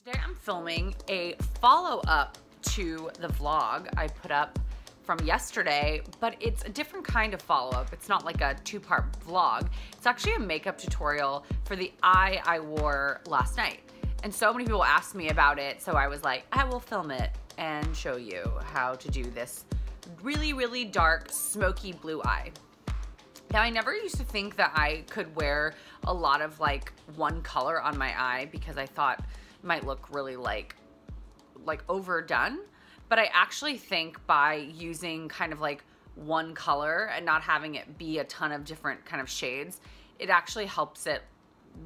Today I'm filming a follow-up to the vlog I put up from yesterday, but it's a different kind of follow-up. It's not like a two-part vlog. It's actually a makeup tutorial for the eye I wore last night. And so many people asked me about it, so I was like, I will film it and show you how to do this really, really dark, smoky blue eye. Now, I never used to think that I could wear a lot of like one color on my eye because I thought it might look really like overdone. But I actually think by using kind of like one color and not having it be a ton of different kind of shades, it actually helps it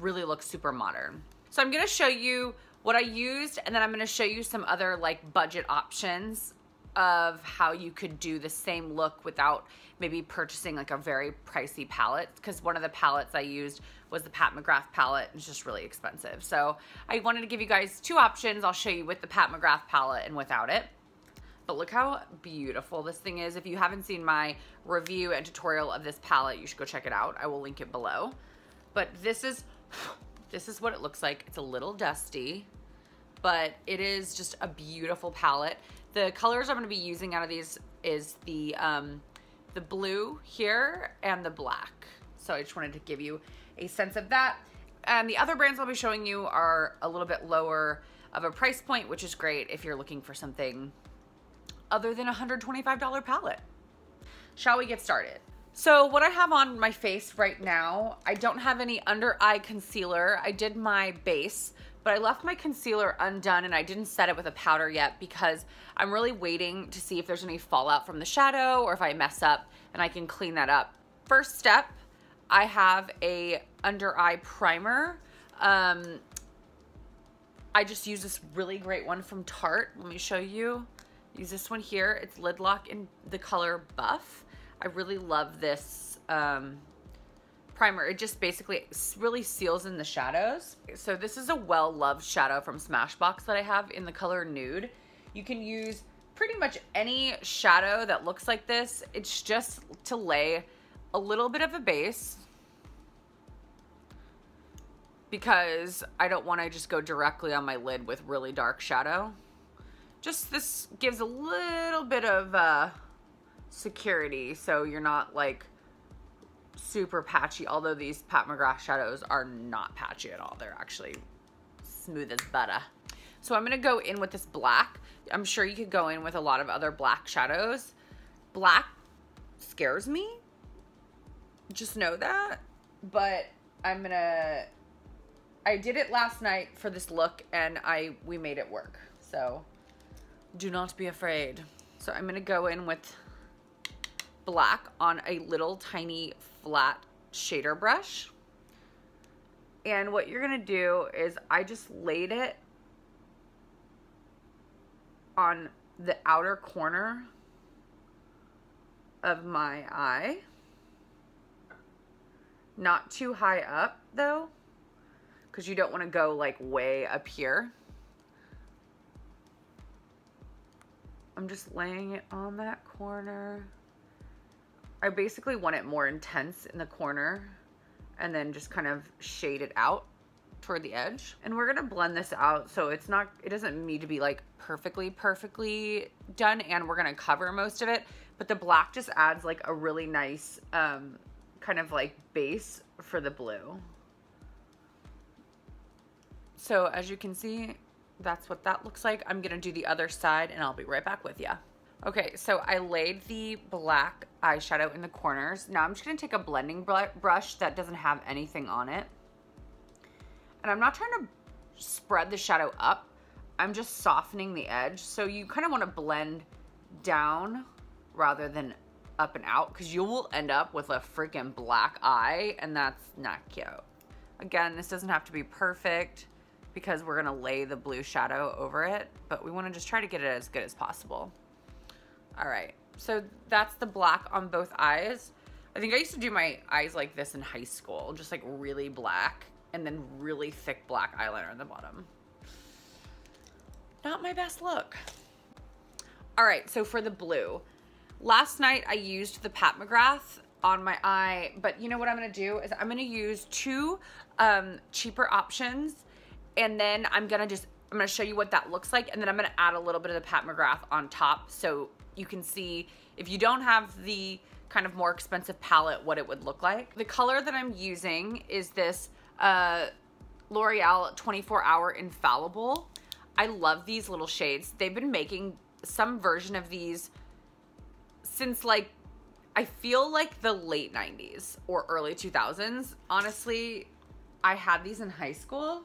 really look super modern. So I'm gonna show you what I used, and then I'm gonna show you some other like budget options of how you could do the same look without maybe purchasing like a very pricey palette, because one of the palettes I used was the Pat McGrath palette. It's just really expensive. So I wanted to give you guys two options. I'll show you with the Pat McGrath palette and without it. But look how beautiful this thing is. If you haven't seen my review and tutorial of this palette, you should go check it out. I will link it below. But this is what it looks like. It's a little dusty, but it is just a beautiful palette. The colors I'm gonna be using out of these is the blue here and the black. So I just wanted to give you a sense of that. And the other brands I'll be showing you are a little bit lower of a price point, which is great if you're looking for something other than a $125 palette. Shall we get started? So what I have on my face right now, I don't have any under eye concealer. I did my base, but I left my concealer undone and I didn't set it with a powder yet because I'm really waiting to see if there's any fallout from the shadow or if I mess up and I can clean that up. First step, I have a under eye primer. I just use this really great one from Tarte. Let me show you. Use this one here. It's Lid Lock in the color Buff. I really love this primer. It just basically really seals in the shadows. So this is a well-loved shadow from Smashbox that I have in the color Nude. You can use pretty much any shadow that looks like this. It's just to lay a little bit of a base because I don't want to just go directly on my lid with really dark shadow. Just this gives a little bit of security so you're not like super patchy, although these Pat McGrath shadows are not patchy at all. They're actually smooth as butter. So I'm gonna go in with this black. I'm sure you could go in with a lot of other black shadows. Black scares me, just know that, but I did it last night for this look and we made it work. So do not be afraid. So I'm gonna go in with black on a little tiny flat shader brush. And what you're gonna do is I just laid it on the outer corner of my eye. Not too high up though, because you don't want to go like way up here. I'm just laying it on that corner. I basically want it more intense in the corner and then just kind of shade it out toward the edge. And we're gonna blend this out so it doesn't need to be like perfectly done, and we're gonna cover most of it, but the black just adds like a really nice kind of like base for the blue. So as you can see, that's what that looks like. I'm gonna do the other side and I'll be right back with you. Okay, so I laid the black eyeshadow in the corners. Now I'm just gonna take a blending brush that doesn't have anything on it. And I'm not trying to spread the shadow up. I'm just softening the edge. So you kind of wanna blend down rather than up and out, because you will end up with a freaking black eye and that's not cute. Again, this doesn't have to be perfect because we're gonna lay the blue shadow over it, but we wanna just try to get it as good as possible. All right, so that's the black on both eyes. I think I used to do my eyes like this in high school, just like really black and then really thick black eyeliner on the bottom. Not my best look. All right, so for the blue, last night I used the Pat McGrath on my eye, but you know what I'm gonna do is I'm gonna use two cheaper options, and then I'm gonna just I'm gonna show you what that looks like, and then I'm gonna add a little bit of the Pat McGrath on top so you can see, if you don't have the kind of more expensive palette, what it would look like. The color that I'm using is this L'Oreal 24-Hour Infallible. I love these little shades. They've been making some version of these since like, I feel like the late 90s or early 2000s. Honestly, I had these in high school.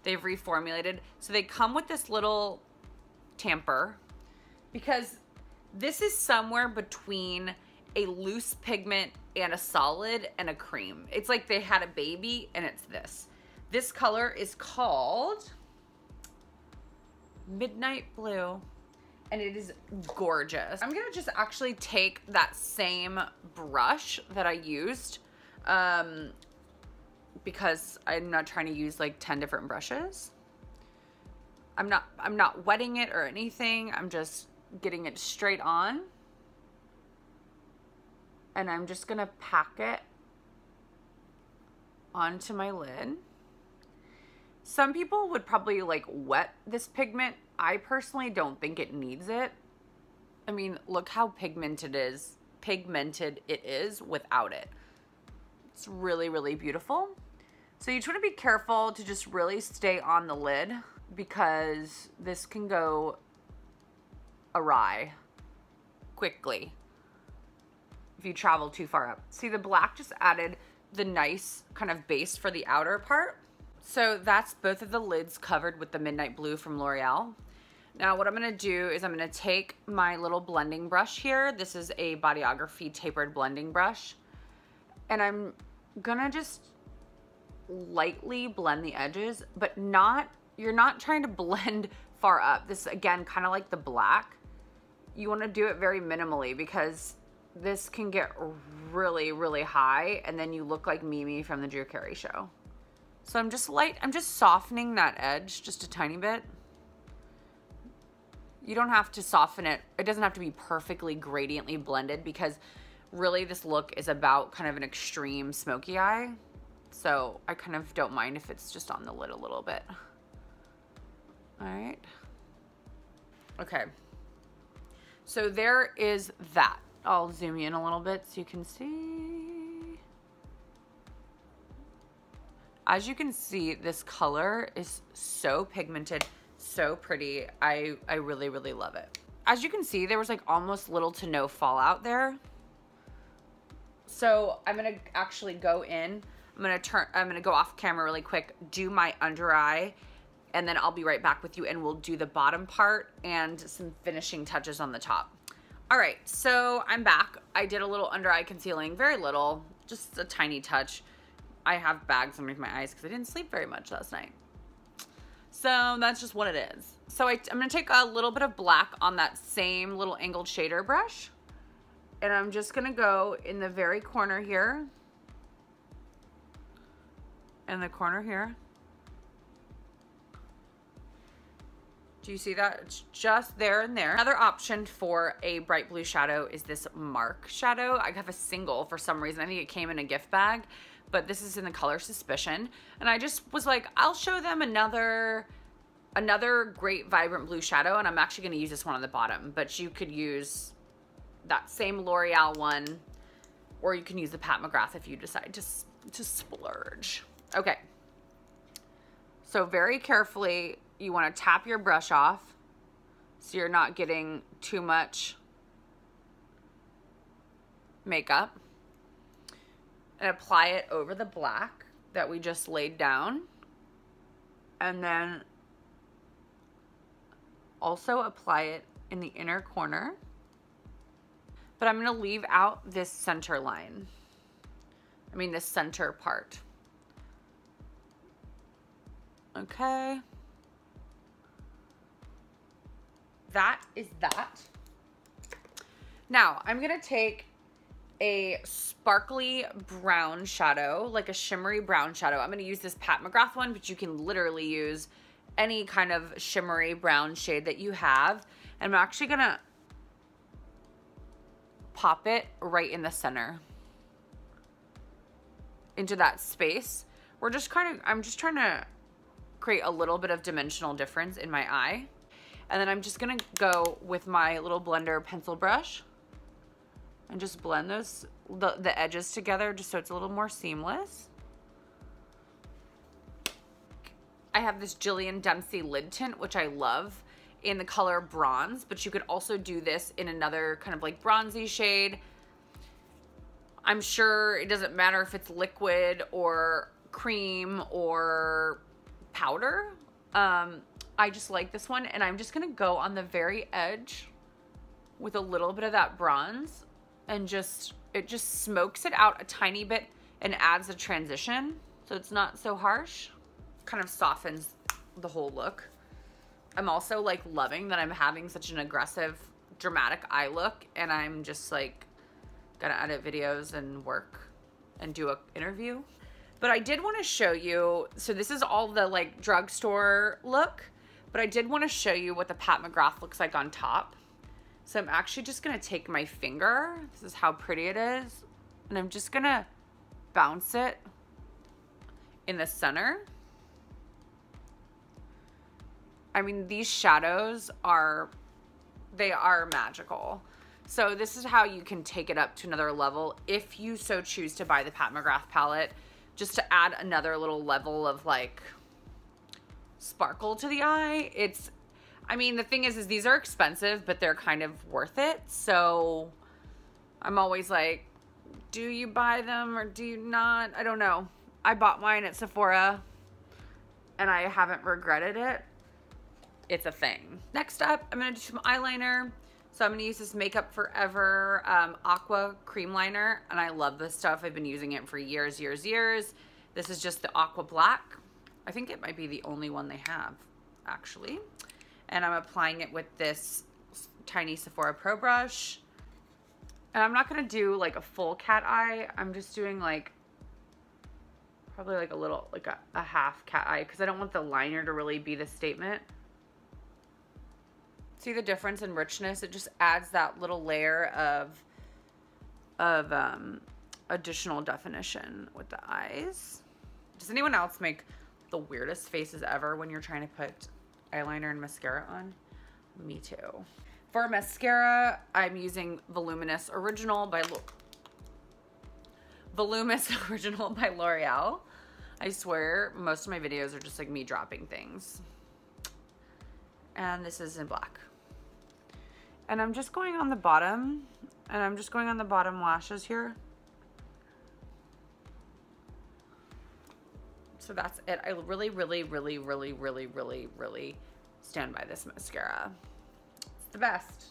They've reformulated. So they come with this little tamper, because this is somewhere between a loose pigment and a solid and a cream. It's like they had a baby, and it's this. This color is called Midnight Blue, and it is gorgeous. I'm gonna just actually take that same brush that I used, because I'm not trying to use like 10 different brushes. I'm not wetting it or anything. I'm just getting it straight on. And I'm just gonna pack it onto my lid. Some people would probably like wet this pigment. I personally don't think it needs it. I mean, look how pigmented it is without it. It's really, really beautiful. So you just want to be careful to just really stay on the lid, because this can go awry quickly if you travel too far up. See, the black just added the nice kind of base for the outer part. So that's both of the lids covered with the Midnight Blue from L'Oreal. Now what I'm gonna do is I'm gonna take my little blending brush here. This is a Bodyography tapered blending brush. And I'm gonna just lightly blend the edges, but you're not trying to blend far up. This, again, kind of like the black. You wanna do it very minimally, because this can get really, really high, and then you look like Mimi from the Drew Carey Show. So I'm just softening that edge just a tiny bit. You don't have to soften it. It doesn't have to be perfectly gradiently blended, because really this look is about kind of an extreme smoky eye. So I kind of don't mind if it's just on the lid a little bit. All right. Okay. So there is that. I'll zoom in a little bit so you can see. As you can see, this color is so pigmented, so pretty. I really, really love it. As you can see, there was like almost little to no fallout there. So I'm gonna actually go in. I'm gonna go off camera really quick, do my under eye, and then I'll be right back with you, and we'll do the bottom part and some finishing touches on the top. All right, so I'm back. I did a little under eye concealing, very little, just a tiny touch. I have bags underneath my eyes because I didn't sleep very much last night. So that's just what it is. So I'm gonna take a little bit of black on that same little angled shader brush, and I'm just gonna go in the very corner here, and the corner here. Do you see that? It's just there and there. Another option for a bright blue shadow is this Mark shadow. I have a single for some reason. I think it came in a gift bag, but this is in the color Suspicion. And I just was like, I'll show them another great vibrant blue shadow, and I'm actually gonna use this one on the bottom, but you could use that same L'Oreal one, or you can use the Pat McGrath if you decide to splurge. Okay. So very carefully, you want to tap your brush off so you're not getting too much makeup, and apply it over the black that we just laid down, and then also apply it in the inner corner. But I'm going to leave out this center line. I mean this center part. Okay. That is that. Now, I'm going to take a sparkly brown shadow, like a shimmery brown shadow. I'm going to use this Pat McGrath one, but you can literally use any kind of shimmery brown shade that you have. And I'm actually going to pop it right in the center into that space. I'm just trying to create a little bit of dimensional difference in my eye. And then I'm just gonna go with my little blender pencil brush and just blend those, the edges together just so it's a little more seamless. I have this Jillian Dempsey lid tint, which I love, in the color bronze, but you could also do this in another kind of like bronzy shade. I'm sure it doesn't matter if it's liquid or cream or powder. I just like this one, and I'm just gonna go on the very edge with a little bit of that bronze, and it just smokes it out a tiny bit and adds a transition so it's not so harsh. Kind of softens the whole look. I'm also like loving that I'm having such an aggressive, dramatic eye look, and I'm just like gonna edit videos and work and do an interview. But I did want to show you, so this is all the like drugstore look, but I did want to show you what the Pat McGrath looks like on top. So I'm actually just gonna take my finger, this is how pretty it is, and I'm just gonna bounce it in the center. I mean, these shadows are magical. So this is how you can take it up to another level if you so choose to buy the Pat McGrath palette, just to add another little level of like sparkle to the eye. I mean, the thing is these are expensive, but they're kind of worth it. So I'm always like, do you buy them or do you not? I don't know. I bought mine at Sephora and I haven't regretted it. It's a thing. Next up, I'm gonna do some eyeliner. So I'm gonna use this Makeup Forever Aqua cream liner, and I love this stuff. I've been using it for years. This is just the Aqua Black. I think it might be the only one they have, actually. And I'm applying it with this tiny Sephora Pro brush. And I'm not gonna do like a full cat eye. I'm just doing like, probably like a little, like a half cat eye, because I don't want the liner to really be the statement. See the difference in richness? It just adds that little layer of additional definition with the eyes. Does anyone else make the weirdest faces ever when you're trying to put eyeliner and mascara on? Me too. For mascara, I'm using Voluminous Original by L'Oreal. I swear most of my videos are just like me dropping things. And this is in black. And I'm just going on the bottom, and I'm just going on the bottom lashes here. So that's it. I really stand by this mascara. It's the best.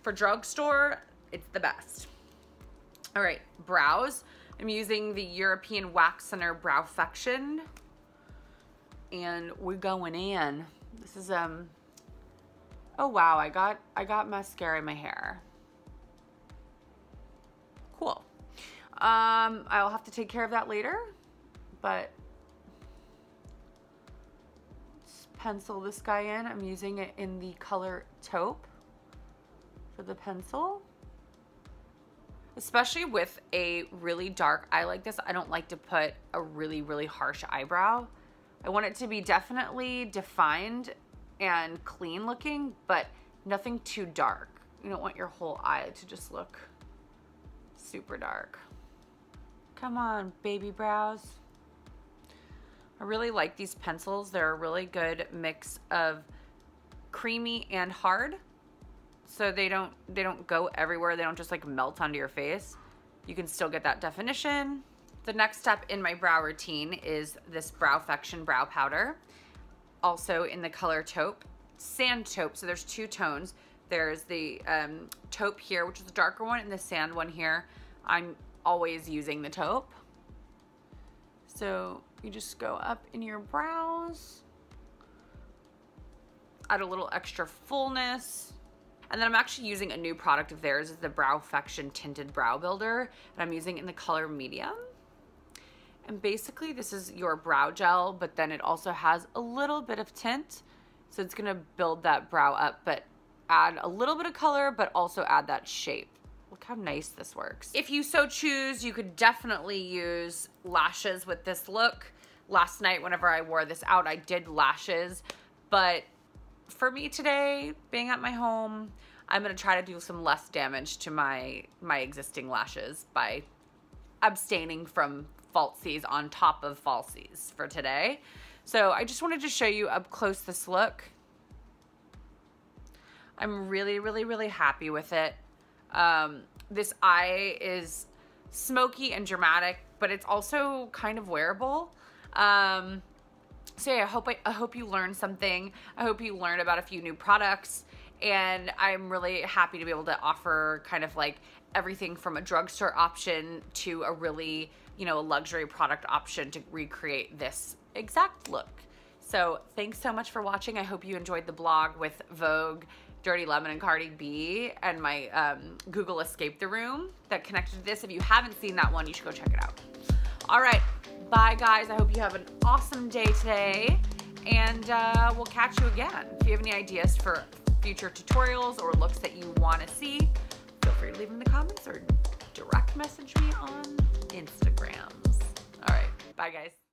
For drugstore, it's the best. All right, brows. I'm using the European Wax Center Browfection, and we're going in. This is oh wow, I got mascara in my hair. Cool. I'll have to take care of that later, but let's pencil this guy in. I'm using it in the color taupe for the pencil. Especially with a really dark eye like this, I don't like to put a really harsh eyebrow. I want it to be definitely defined and clean looking, but nothing too dark. You don't want your whole eye to just look super dark. Come on, baby brows. I really like these pencils. They're a really good mix of creamy and hard. So they don't go everywhere. They don't just like melt onto your face. You can still get that definition. The next step in my brow routine is this Browfection brow powder, also in the color taupe, sand taupe. So there's two tones. There's the taupe here, which is the darker one, and the sand one here. I'm always using the taupe. So you just go up in your brows, add a little extra fullness. And then I'm actually using a new product of theirs, is the Browfection Tinted Brow Builder, and I'm using it in the color medium. And basically this is your brow gel, but then it also has a little bit of tint. So it's gonna build that brow up, but add a little bit of color, but also add that shape. Look how nice this works. If you so choose, you could definitely use lashes with this look. last night whenever I wore this out, I did lashes, but for me today, being at my home, I'm gonna try to do some less damage to my existing lashes by abstaining from falsies on top of falsies for today. So I just wanted to show you up close this look. I'm really, really, really happy with it. This eye is smoky and dramatic, but it's also kind of wearable. So yeah, I hope you learned something. I hope you learned about a few new products, and I'm really happy to be able to offer kind of like everything from a drugstore option to a really, you know, a luxury product option to recreate this exact look. So thanks so much for watching. I hope you enjoyed the blog with Vogue, Dirty Lemon, and Cardi B, and my Google Escape the Room that connected to this. If you haven't seen that one, you should go check it out. All right, bye guys. I hope you have an awesome day today, and we'll catch you again. If you have any ideas for future tutorials or looks that you want to see, feel free to leave them in the comments or direct message me on Instagrams. All right, bye guys.